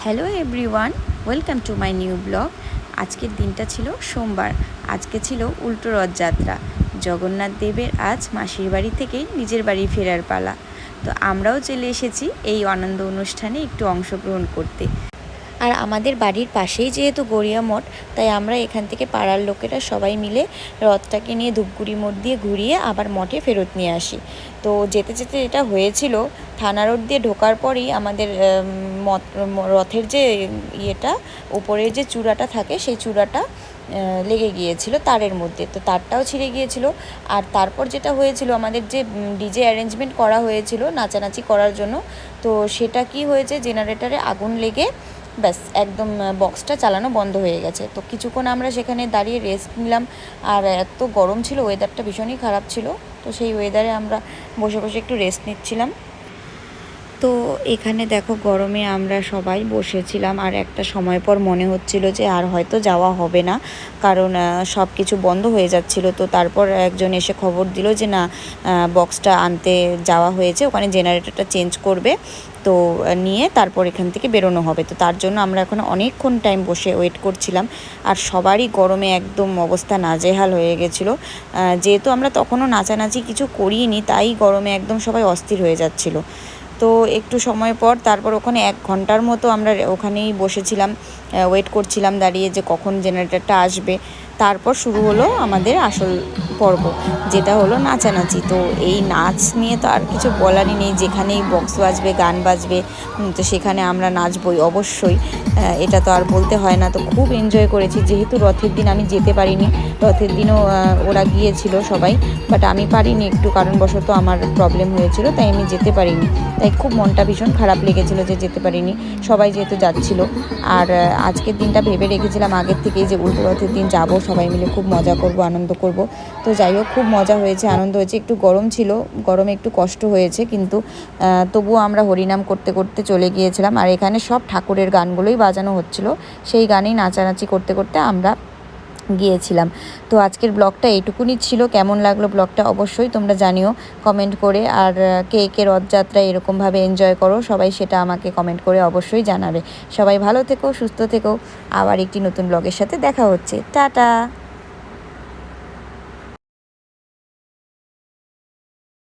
Hello everyone, welcome to my new blog. আজকের দিনটা ছিল সোমবার। আজকে ছিল উল্টো রথযাত্রা। জগন্নাথ দেবের আজ মাসির বাড়ি থেকেই নিজের বাড়ি ফেরার পালা। তো আমরাও চলে এসেছি এই আনন্দ অনুষ্ঠানে একটু অংশগ্রহণ করতে। আর আমাদের বাড়ির পাশেই যেহেতু গড়িয়া মঠ, তাই আমরা এখান থেকে পাড়ার লোকেরা সবাই মিলে রথটাকে নিয়ে ধূপগুড়ি মোড় দিয়ে ঘুরিয়ে আবার মঠে ফেরত নিয়ে আসি। তো যেতে যেতে এটা হয়েছিল, থানা রোড দিয়ে ঢোকার পরেই আমাদের রথের যে ইয়েটা, উপরের যে চূড়াটা থাকে, সেই চূড়াটা লেগে গিয়েছিল তারের মধ্যে। তো তারটাও ছিঁড়ে গিয়েছিল। আর তারপর যেটা হয়েছিল, আমাদের যে ডিজে অ্যারেঞ্জমেন্ট করা হয়েছিল নাচানাচি করার জন্য, তো সেটা কি হয়েছে, জেনারেটরে আগুন লেগে ব্যাস একদম বক্সটা চালানো বন্ধ হয়ে গেছে। তো কিছুক্ষণ আমরা সেখানে দাঁড়িয়ে রেস্ট নিলাম। আর এত গরম ছিল, ওয়েদারটা ভীষণই খারাপ ছিল। তো সেই ওয়েদারে আমরা বসে বসে একটু রেস্ট নিচ্ছিলাম। তো এখানে দেখো, গরমে আমরা সবাই বসেছিলাম। আর একটা সময় পর মনে হচ্ছিল যে আর হয়তো যাওয়া হবে না, কারণ সব কিছু বন্ধ হয়ে যাচ্ছিল। তো তারপর একজন এসে খবর দিল যে না, বক্সটা আনতে যাওয়া হয়েছে, ওখানে জেনারেটরটা চেঞ্জ করবে, তো নিয়ে তারপর এখান থেকে বেরোনো হবে। তো তার জন্য আমরা এখন অনেকক্ষণ টাইম বসে ওয়েট করছিলাম। আর সবারই গরমে একদম অবস্থা নাজেহাল হয়ে গেছিলো। যেহেতু আমরা তখনও নাচানাচি কিছু করিনি, তাই গরমে একদম সবাই অস্থির হয়ে যাচ্ছিলো। তো একটু সময় পর তারপর ওখানে 1 ঘন্টার মতো আমরা ওখানেই বসেছিলাম, ওয়েট করছিলাম দাঁড়িয়ে যে কখন জেনারেটরটা আসবে। তারপর শুরু হলো আমাদের আসল পর্ব, যেটা হলো নাচানাচি। তো এই নাচ নিয়ে তো আর কিছু বলারই নেই, যেখানেই বক্স বাজবে, গান বাজবে, তো সেখানে আমরা নাচবই অবশ্যই। এটা তো আর বলতে হয় না। তো খুব এনজয় করেছি। যেহেতু রথের দিন আমি যেতে পারিনি, রথের দিনও ওরা গিয়েছিল সবাই, বাট আমি পারিনি, একটু কারণবশত আমার প্রবলেম হয়েছিল, তাই আমি যেতে পারিনি। তাই খুব মনটা ভীষণ খারাপ লেগেছিলো যে যেতে পারিনি, সবাই যেহেতু যাচ্ছিল। আর আজকের দিনটা ভেবে রেখেছিলাম আগের থেকেই যে উল্টো রথের দিন যাব, সবাই মিলে খুব মজা করব, আনন্দ করব। তো যাই হোক, খুব মজা হয়েছে, আনন্দ হয়েছে। একটু গরম ছিল, গরমে একটু কষ্ট হয়েছে, কিন্তু তবুও আমরা হরিনাম করতে করতে চলে গিয়েছিলাম। আর এখানে সব ঠাকুরের গানগুলোই বাজানো হচ্ছিল, সেই গানেই নাচানাচি করতে করতে আমরা গিয়েছিলাম। তো আজকের ব্লগটা এইটুকুনি ছিল। কেমন লাগলো ব্লগটা অবশ্যই তোমরা জানিও কমেন্ট করে। আর কে কে রথযাত্রা এরকমভাবে এনজয় করো সবাই, সেটা আমাকে কমেন্ট করে অবশ্যই জানাবে। সবাই ভালো থেকো, সুস্থ থেকো। আবার একটি নতুন ব্লগের সাথে দেখা হচ্ছে। টাটা।